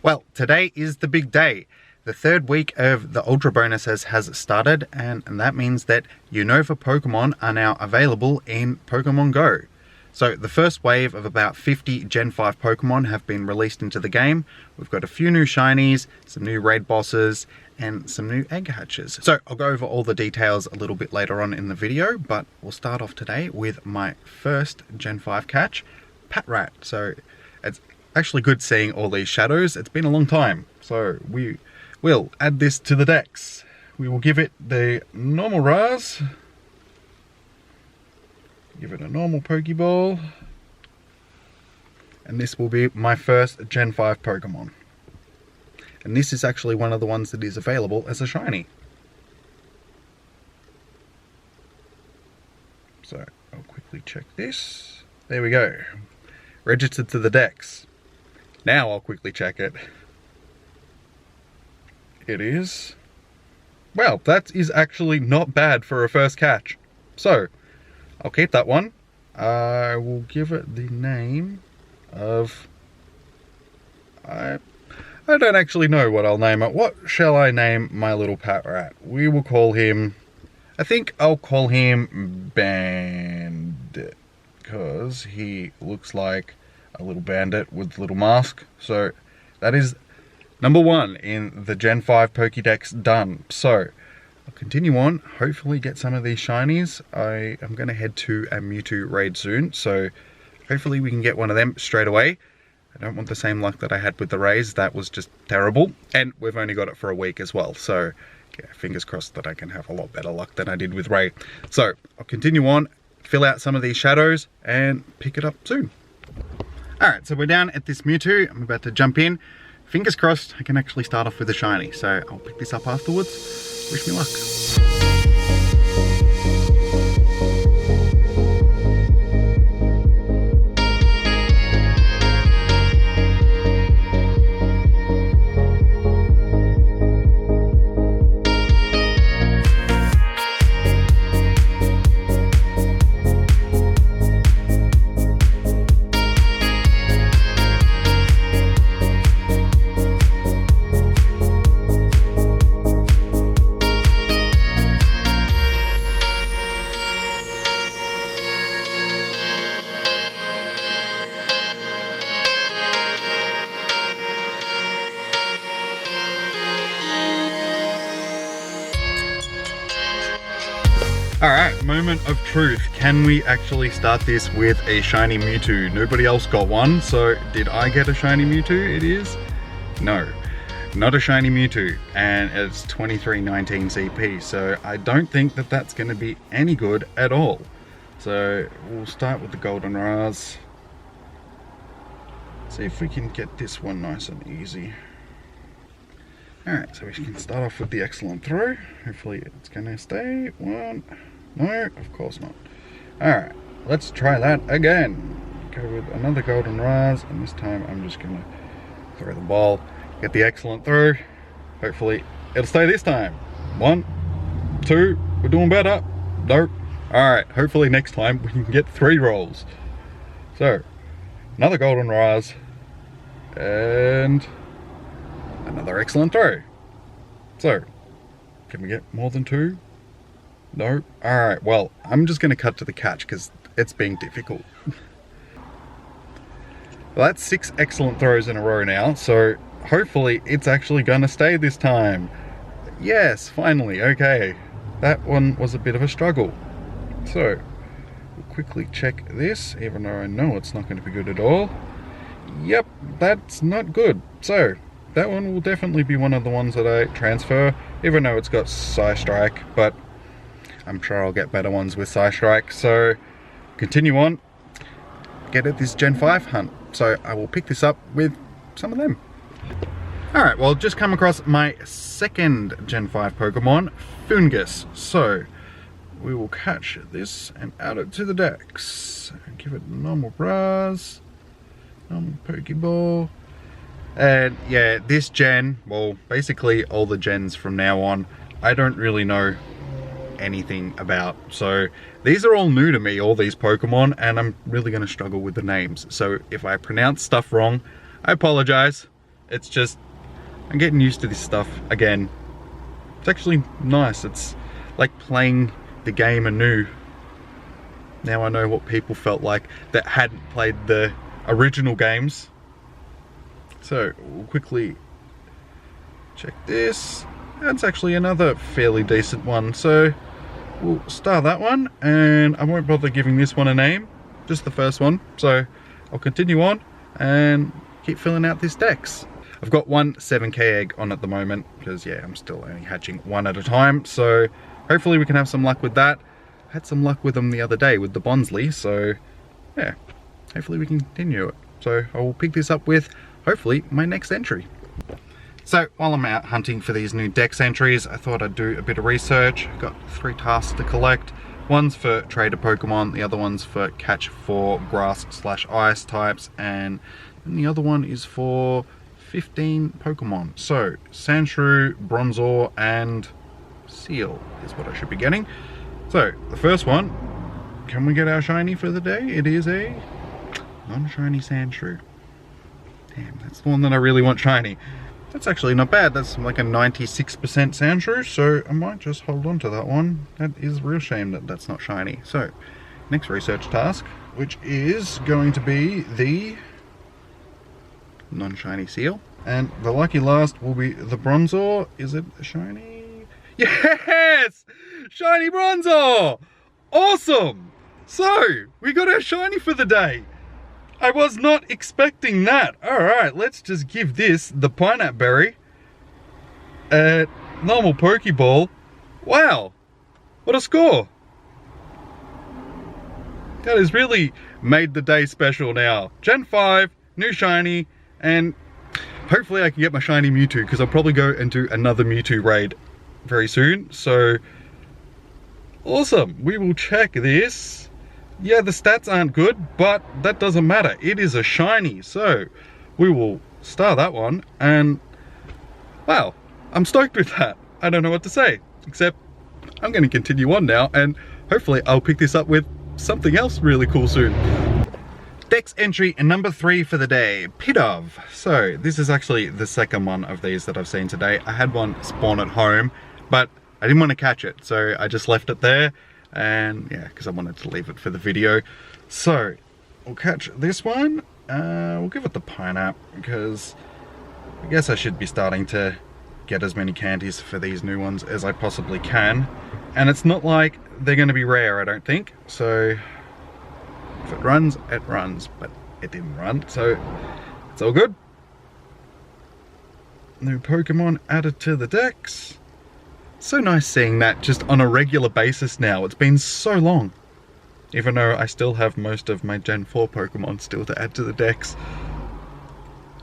Well, today is the big day. The third week of the Ultra bonuses has started, and that means that Unova Pokemon are now available in Pokemon Go. So the first wave of about 50 Gen 5 Pokemon have been released into the game. We've got a few new shinies, some new raid bosses, and some new egg hatches. So I'll go over all the details a little bit later on in the video, but we'll start off today with my first Gen 5 catch, Patrat. So it's actually good seeing all these shadows. It's been a long time. So we will add this to the decks. We will give it the normal Raz. Give it a normal Pokeball. And this will be my first Gen 5 Pokemon. And this is actually one of the ones that is available as a shiny. So I'll quickly check this. There we go. Registered to the decks. Now I'll quickly check it. It is. Well, that is actually not bad for a first catch. So, I'll keep that one. I will give it the name of... I don't actually know what I'll name it. What shall I name my little Patrat? We will call him... I think I'll call him Bandit, because he looks like a little bandit with a little mask. So that is number 1 in the Gen 5 Pokédex done. So I'll continue on, hopefully get some of these shinies. I am going to head to a Mewtwo raid soon, so hopefully we can get one of them straight away. I don't want the same luck that I had with the rays. That was just terrible, and we've only got it for a week as well, so yeah, fingers crossed that I can have a lot better luck than I did with Ray. So I'll continue on, fill out some of these shadows, and pick it up soon. Alright, so we're down at this Mewtwo. I'm about to jump in. Fingers crossed I can actually start off with a shiny, so I'll pick this up afterwards. Wish me luck. Alright, moment of truth. Can we actually start this with a shiny Mewtwo? Nobody else got one, so did I get a shiny Mewtwo? It is? No, not a shiny Mewtwo, and it's 2319 CP, so I don't think that that's going to be any good at all. So we'll start with the Golden Raz. See if we can get this one nice and easy. Alright, so we can start off with the excellent throw. Hopefully it's going to stay. One. No, of course not. Alright, let's try that again. Go with another Golden Raz, and this time I'm just going to throw the ball, get the excellent throw. Hopefully it'll stay this time. 1, 2, we're doing better. Nope. Alright, hopefully next time we can get 3 rolls. So, another Golden Raz, and another excellent throw. So, can we get more than 2? No? Alright, well, I'm just going to cut to the catch because it's being difficult. Well, that's 6 excellent throws in a row now, so hopefully it's actually going to stay this time. Yes, finally, okay. That one was a bit of a struggle. So, we'll quickly check this, even though I know it's not going to be good at all. Yep, that's not good. So, that one will definitely be one of the ones that I transfer, even though it's got Psy Strike, but I'm sure I'll get better ones with Psy Strike. So, continue on, get at this Gen 5 hunt. So, I will pick this up with some of them. Alright, well, just come across my second Gen 5 Pokemon, Fungus. So, we will catch this and add it to the decks. Give it a normal Raz, normal Pokeball. And yeah, this gen, well, basically all the gens from now on, I don't really know anything about. So these are all new to me, all these Pokemon, and I'm really going to struggle with the names. So if I pronounce stuff wrong, I apologize. It's just, I'm getting used to this stuff again. It's actually nice. It's like playing the game anew. Now I know what people felt like that hadn't played the original games. So we'll quickly check this. That's actually another fairly decent one. So we'll star that one, and I won't bother giving this one a name, just the first one. So I'll continue on and keep filling out this dex. I've got one 7k egg on at the moment because yeah, I'm still only hatching one at a time. So hopefully we can have some luck with that. Had some luck with them the other day with the Bonsley, so yeah, hopefully we can continue it. So I will pick this up with hopefully my next entry. So while I'm out hunting for these new dex entries, I thought I'd do a bit of research. I've got 3 tasks to collect. One's for trader Pokemon, the other one's for catch 4 grass/ice types, and the other one is for 15 Pokemon. So Sandshrew, Bronzor, and Seal is what I should be getting. So the first one, can we get our shiny for the day? It is a non-shiny Sandshrew. Damn, that's the one that I really want shiny. That's actually not bad. That's like a 96% Sandshrew, so I might just hold on to that one. That is a real shame that that's not shiny. So, next research task, which is going to be the non-shiny Seal. And the lucky last will be the Bronzor. Is it a shiny? Yes! Shiny Bronzor! Awesome! So, we got our shiny for the day. I was not expecting that. Alright, let's just give this the Pineapple Berry. Normal Pokeball. Wow, what a score. That has really made the day special now. Gen 5, new shiny, and hopefully I can get my shiny Mewtwo, because I'll probably go and do another Mewtwo raid very soon. So, awesome. We will check this. Yeah, the stats aren't good, but that doesn't matter. It is a shiny, so we will star that one, and wow, I'm stoked with that. I don't know what to say, except I'm going to continue on now, and hopefully I'll pick this up with something else really cool soon. Dex entry number 3 for the day, Pidove. So this is actually the second one of these that I've seen today. I had one spawn at home, but I didn't want to catch it, so I just left it there. And yeah, because I wanted to leave it for the video. So we'll catch this one. We'll give it the pineapple, because I guess I should be starting to get as many candies for these new ones as I possibly can. And it's not like they're going to be rare, I don't think. So if it runs, but it didn't run, so it's all good. New Pokemon added to the dex. So nice seeing that just on a regular basis now. It's been so long. Even though I still have most of my Gen 4 Pokemon still to add to the dex.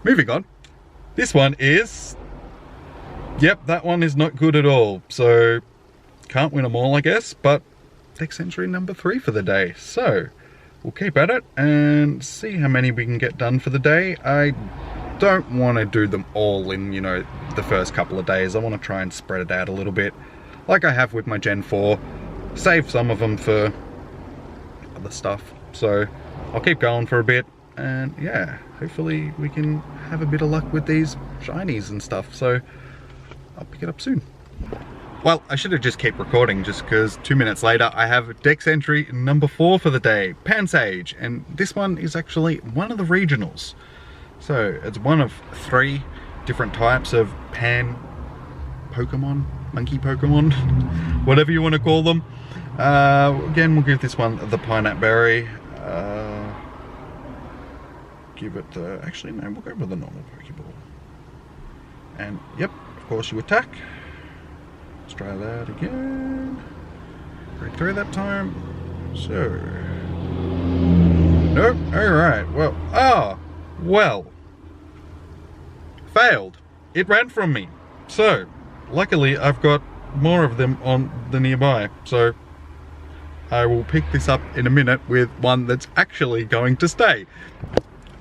Moving on. This one is... Yep, that one is not good at all. So, can't win them all, I guess. But, dex entry number 3 for the day. So, we'll keep at it and see how many we can get done for the day. I don't want to do them all in, you know, the first couple of days. I want to try and spread it out a little bit, like I have with my Gen 4. Save some of them for other stuff. So I'll keep going for a bit, and yeah, hopefully we can have a bit of luck with these shinies and stuff. So I'll pick it up soon. Well, I should have just kept recording, just because 2 minutes later I have dex entry number 4 for the day, Pansage, and this one is actually one of the regionals. So it's one of 3 different types of pan Pokemon, monkey Pokemon, whatever you want to call them. Again, we'll give this one the Pineapple Berry. Give it the, actually no, we'll go with the normal Pokeball. And yep, of course you attack. Let's try that again. Break through that time. So, nope, alright, well, failed. It ran from me. So, luckily I've got more of them on the nearby. So, I will pick this up in a minute with one that's actually going to stay.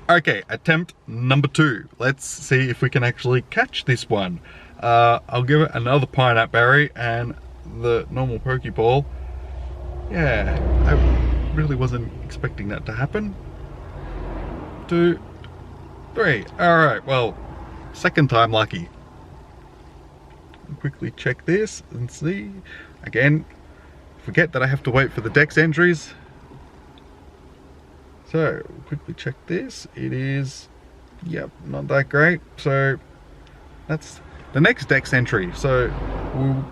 Okay, attempt number 2. Let's see if we can actually catch this one. I'll give it another Pineapple Berry and the normal Pokeball. Yeah, I really wasn't expecting that to happen. 2, 3. Alright, well, Second time lucky. Quickly check this and see. Again, forget that I have to wait for the dex entries. So, quickly check this. It is, yep, not that great. So, that's the next dex entry. So, we'll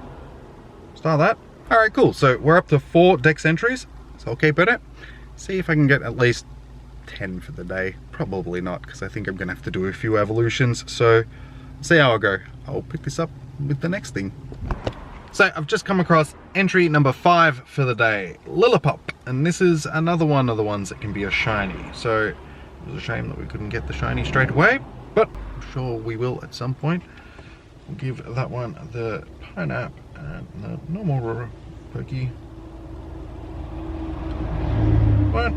start that. Alright, cool. So, we're up to 4 dex entries. So, I'll keep at it. See if I can get at least 10 for the day. Probably not, because I think I'm going to have to do a few evolutions. So, see how I go. I'll pick this up with the next thing. So I've just come across entry number 5 for the day, Gorillapod, and this is another one of the ones that can be a shiny. So it was a shame that we couldn't get the shiny straight away, but I'm sure we will at some point. We'll give that one the pineapple and the normal pokey. 1,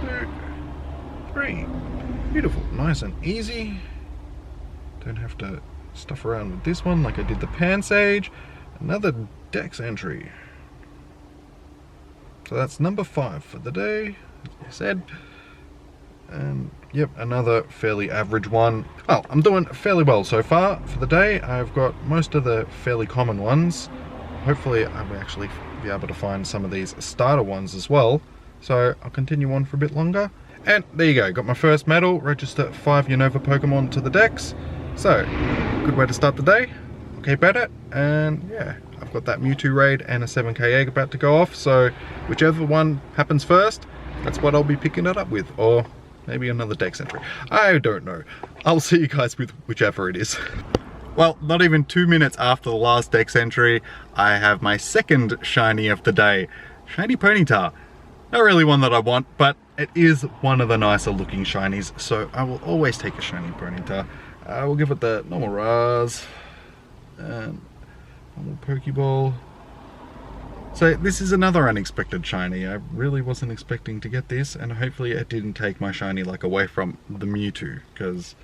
2, 3. Beautiful, nice and easy. Don't have to stuff around with this one like I did the Pansage. Another dex entry. So that's number 5 for the day, as I said. And yep, another fairly average one. Well, I'm doing fairly well so far for the day. I've got most of the fairly common ones. Hopefully I will actually be able to find some of these starter ones as well. So I'll continue on for a bit longer. And there you go, got my first medal, register 5 Unova Pokemon to the dex. So, good way to start the day. I'll keep at it, and yeah, I've got that Mewtwo raid and a 7k egg about to go off, so whichever one happens first, that's what I'll be picking it up with, or maybe another dex entry. I don't know. I'll see you guys with whichever it is. Well, not even 2 minutes after the last dex entry, I have my second shiny of the day, Shiny Ponyta. Not really one that I want, but it is one of the nicer looking shinies, so I will always take a Shiny Ponyta. We'll give it the normal Raz and normal Pokeball. So this is another unexpected shiny. I really wasn't expecting to get this, and hopefully it didn't take my shiny luck away from the Mewtwo, because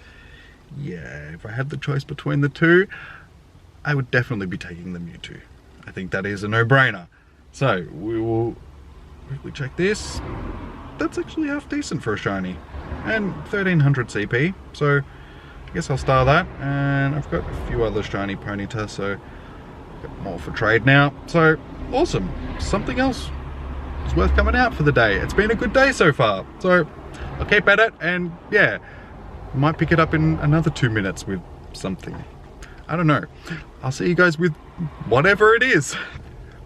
yeah, if I had the choice between the two, I would definitely be taking the Mewtwo. I think that is a no-brainer. So we will quickly check this. That's actually half decent for a shiny, and 1300 CP, so I guess I'll star that. And I've got a few other shiny Ponyta, so I've got more for trade now. So awesome, something else is worth coming out for the day. It's been a good day so far, so I'll keep at it, and yeah, might pick it up in another 2 minutes with something. I don't know. I'll see you guys with whatever it is.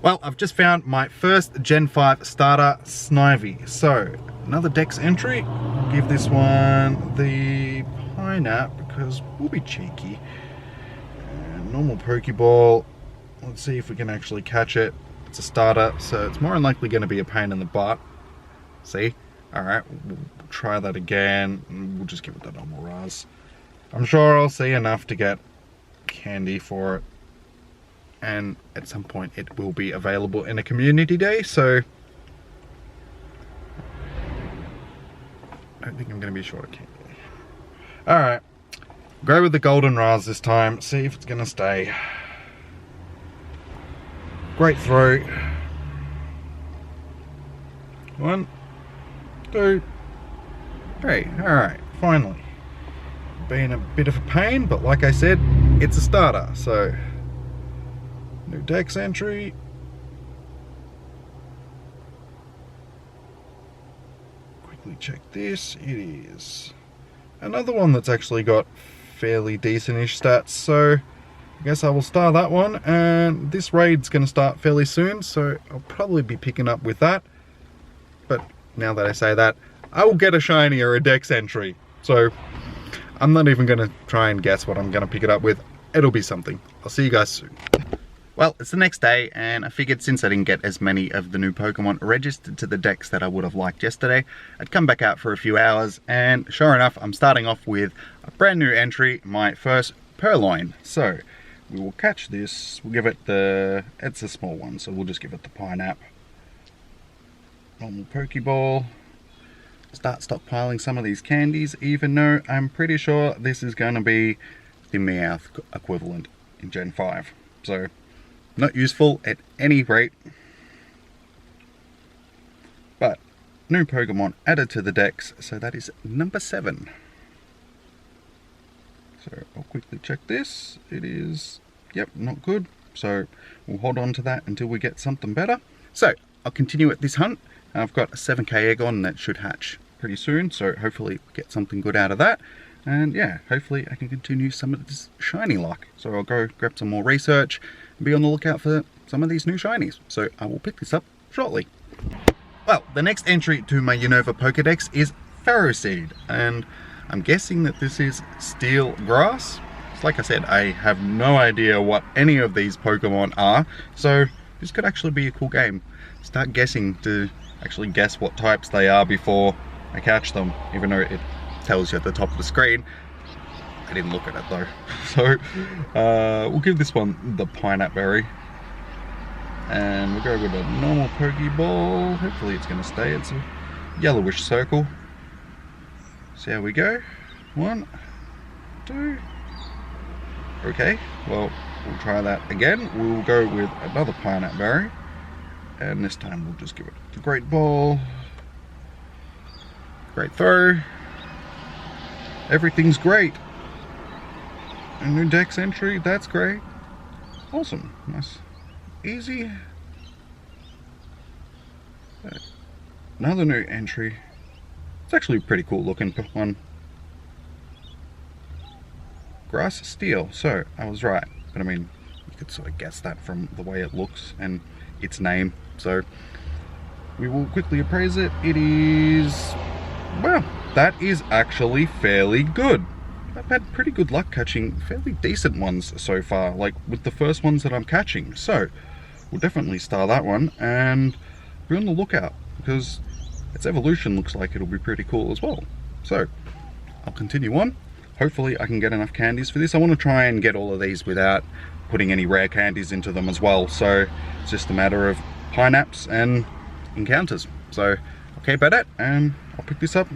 Well, I've just found my first Gen 5 starter, Snivy. So, another dex entry. I'll give this one the pineapple because we'll be cheeky. And normal Pokeball. Let's see if we can actually catch it. It's a starter, so it's more than likely going to be a pain in the butt. See? Alright, we'll try that again. We'll just give it the normal Raz. I'm sure I'll see enough to get candy for it. And at some point it will be available in a community day, so I don't think I'm going to be short of candy. Alright, go with the golden Raz this time, see if it's going to stay. Great throw. 1, 2, 3. Alright, finally. Been a bit of a pain, but like I said, it's a starter, so new dex entry. Quickly check this. It is another one that's actually got fairly decent-ish stats, so I guess I will star that one. And this raid's going to start fairly soon, so I'll probably be picking up with that. But now that I say that, I will get a shiny or a dex entry, so I'm not even going to try and guess what I'm going to pick it up with. It'll be something. I'll see you guys soon. Well, it's the next day, and I figured since I didn't get as many of the new Pokemon registered to the decks that I would have liked yesterday, I'd come back out for a few hours, and sure enough, I'm starting off with a brand new entry, my first Purloin. So, we will catch this, we'll give it the, it's a small one, so we'll just give it the pineapple. Normal Pokeball. Start stockpiling some of these candies, even though I'm pretty sure this is going to be the Meowth equivalent in Gen 5. So, not useful at any rate. But, new Pokemon added to the decks, so that is number 7. So I'll quickly check this. It is, yep, not good. So we'll hold on to that until we get something better. So I'll continue at this hunt. I've got a 7k egg on that should hatch pretty soon. So hopefully get something good out of that. And yeah, hopefully I can continue some of this shiny luck. So I'll go grab some more research and be on the lookout for some of these new shinies. So I will pick this up shortly. Well, the next entry to my Unova Pokedex is Ferroseed, and I'm guessing that this is steel grass. So like I said, I have no idea what any of these Pokemon are, so this could actually be a cool game. Start guessing to actually guess what types they are before I catch them, even though it tells you at the top of the screen. I didn't look at it though. So we'll give this one the Pineapple Berry. And we'll go with a normal Pokeball. Hopefully it's going to stay. It's a yellowish circle. See how we go. 1, 2. Okay, well, we'll try that again. We'll go with another Pineapple Berry. And this time we'll just give it the Great Ball. Great throw. Everything's great. A new Dex entry, that's great. Awesome, nice. Easy. Another new entry. It's actually a pretty cool looking one. Grass Steel. So I was right, but I mean, you could sort of guess that from the way it looks and its name. So we will quickly appraise it. It is, well, that is actually fairly good. I've had pretty good luck catching fairly decent ones so far, like with the first ones that I'm catching. So we'll definitely star that one and be on the lookout, because its evolution looks like it'll be pretty cool as well. So I'll continue on. Hopefully I can get enough candies for this. I want to try and get all of these without putting any rare candies into them as well. So it's just a matter of pineapples and encounters. So I'll keep at it and I'll pick this up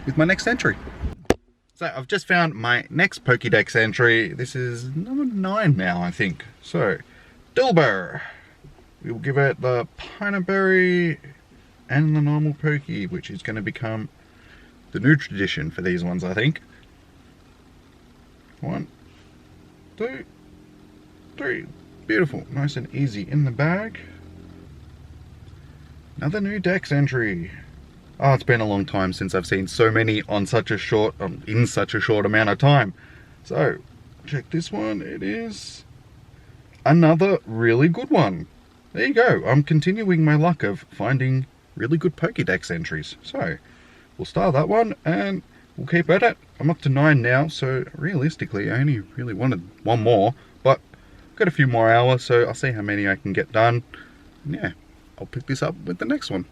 with my next entry. So I've just found my next Pokédex entry. This is number 9 now, I think. So Dilbur. We'll give it the Pineapple Berry and the normal Pokey, which is going to become the new tradition for these ones, I think. 1, 2, 3. Beautiful. Nice and easy in the bag. Another new Dex entry. Oh, it's been a long time since I've seen so many on such a short, in such a short amount of time. So, check this one. It is another really good one. There you go. I'm continuing my luck of finding really good Pokédex entries. So, we'll start that one and we'll keep at it. I'm up to 9 now, so realistically I only really wanted one more, but I've got a few more hours, so I'll see how many I can get done. And yeah, I'll pick this up with the next one.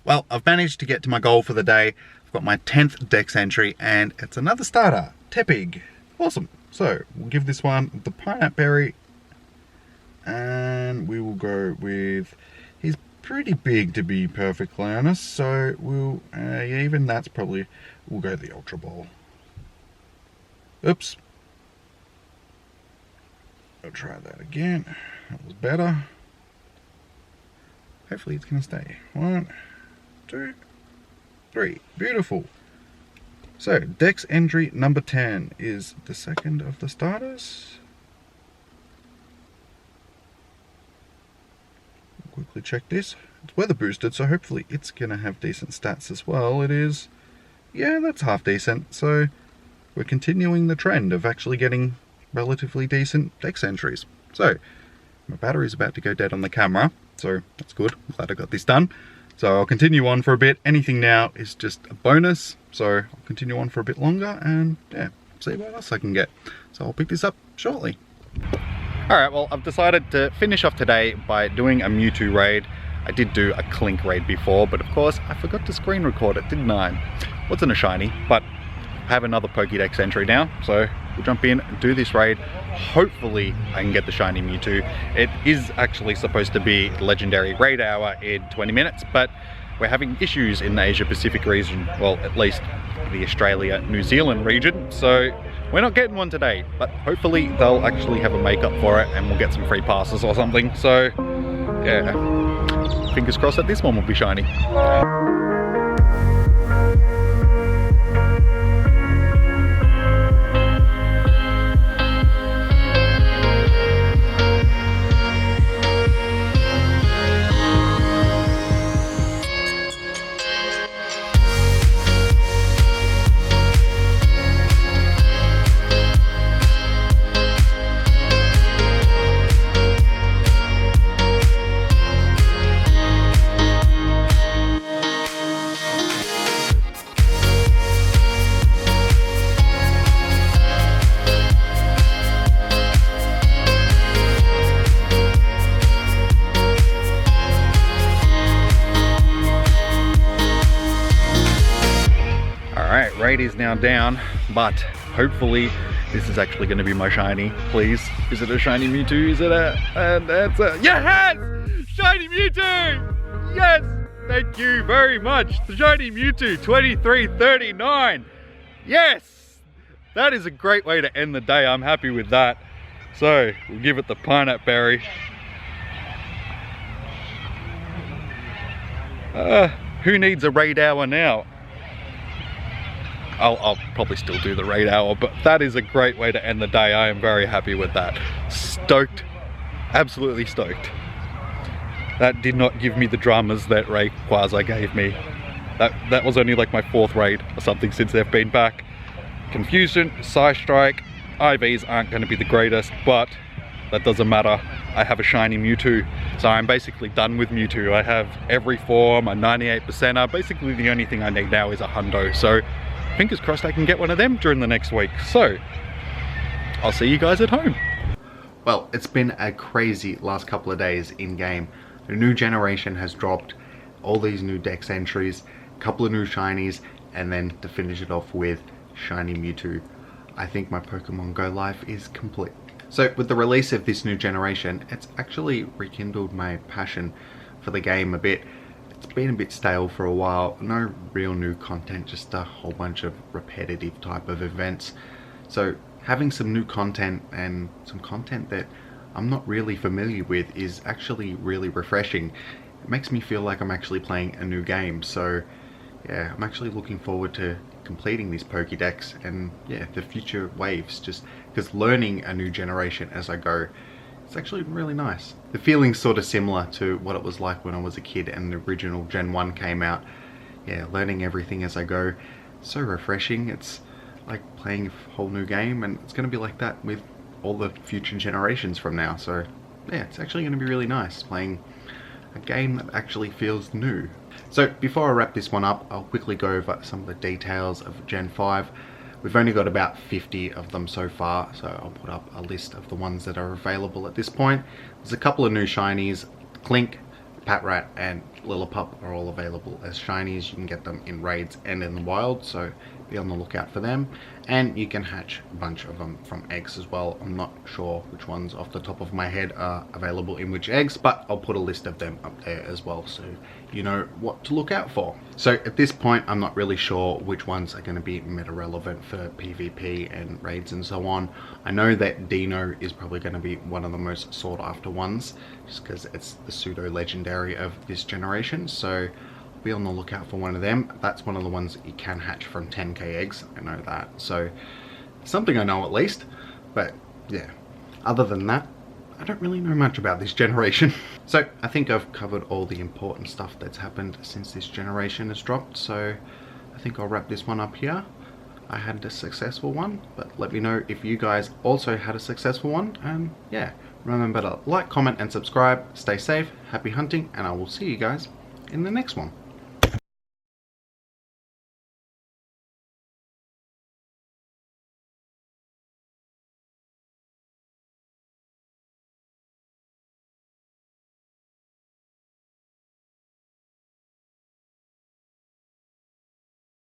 Well, I've managed to get to my goal for the day. I've got my 10th Dex entry and it's another starter, Tepig. Awesome. So we'll give this one the Pineapple Berry and we will go with, he's pretty big to be perfectly honest, so we'll, even that's probably, we'll go the Ultra Ball. Oops. I'll try that again. That was better. Hopefully it's going to stay. 1, 2, 3. Beautiful. So, Dex entry number 10 is the second of the starters. Quickly check this. It's weather boosted, so hopefully it's going to have decent stats as well. It is, yeah, that's half decent. So we're continuing the trend of actually getting relatively decent Dex entries. So my battery's about to go dead on the camera, so that's good. I'm glad I got this done. So I'll continue on for a bit. Anything now is just a bonus, so I'll continue on for a bit longer and yeah, see what else I can get. So I'll pick this up shortly. Alright, well, I've decided to finish off today by doing a Mewtwo raid. I did do a Clink raid before, but of course I forgot to screen record it, didn't I? Wasn't a shiny, but I have another Pokédex entry now, so we'll jump in and do this raid. Hopefully I can get the shiny Mewtwo. It is actually supposed to be legendary raid hour in 20 minutes, but we're having issues in the Asia Pacific region, well, at least the Australia, New Zealand region, so we're not getting one today, but hopefully they'll actually have a makeup for it and we'll get some free passes or something. So yeah, fingers crossed that this one will be shiny. raid is now down, but hopefully this is actually going to be my shiny. Please, is it a shiny Mewtwo? Is it and it's a, yes! Shiny Mewtwo! Yes! Thank you very much. The shiny Mewtwo, 2339. Yes! That is a great way to end the day. I'm happy with that. So, we'll give it the pineapple berry. Who needs a raid hour now? I'll probably still do the raid hour, but that is a great way to end the day. I am very happy with that. Stoked. Absolutely stoked. That did not give me the dramas that Rayquaza gave me. That was only like my 4th raid or something since they've been back. Confusion, Psystrike, IVs aren't going to be the greatest, but that doesn't matter. I have a shiny Mewtwo, so I'm basically done with Mewtwo. I have every form, a 98%er. Basically the only thing I need now is a hundo, so fingers crossed I can get one of them during the next week. So, I'll see you guys at home. Well, it's been a crazy last couple of days in game. The new generation has dropped, all these new dex entries, a couple of new shinies, and then to finish it off with shiny Mewtwo. I think my Pokemon Go life is complete. So with the release of this new generation, it's actually rekindled my passion for the game a bit. It's been a bit stale for a while, no real new content, just a whole bunch of repetitive type of events. So having some new content and some content that I'm not really familiar with is actually really refreshing. It makes me feel like I'm actually playing a new game. So yeah, I'm actually looking forward to completing this Pokédex and yeah, the future waves, just because learning a new generation as I go, it's actually really nice. The feeling's sort of similar to what it was like when I was a kid and the original Gen 1 came out. Yeah, learning everything as I go, so refreshing. It's like playing a whole new game, and it's going to be like that with all the future generations from now. So yeah, it's actually going to be really nice playing a game that actually feels new. So before I wrap this one up, I'll quickly go over some of the details of Gen 5. We've only got about 50 of them so far, so I'll put up a list of the ones that are available at this point. There's a couple of new shinies. Clink, Patrat and Lillipup are all available as shinies. You can get them in raids and in the wild, so be on the lookout for them. And you can hatch a bunch of them from eggs as well. I'm not sure which ones off the top of my head are available in which eggs, but I'll put a list of them up there as well, so you know what to look out for. So at this point, I'm not really sure which ones are going to be meta relevant for PvP and raids and so on. I know that Dino is probably going to be one of the most sought after ones, just because it's the pseudo legendary of this generation, so be on the lookout for one of them. That's one of the ones that you can hatch from 10k eggs, I know that, so something I know at least. But yeah, other than that, I don't really know much about this generation. So I think I've covered all the important stuff that's happened since this generation has dropped, so I think I'll wrap this one up here. I had a successful one, but let me know if you guys also had a successful one, and yeah, remember to like, comment and subscribe. Stay safe, happy hunting, and I will see you guys in the next one.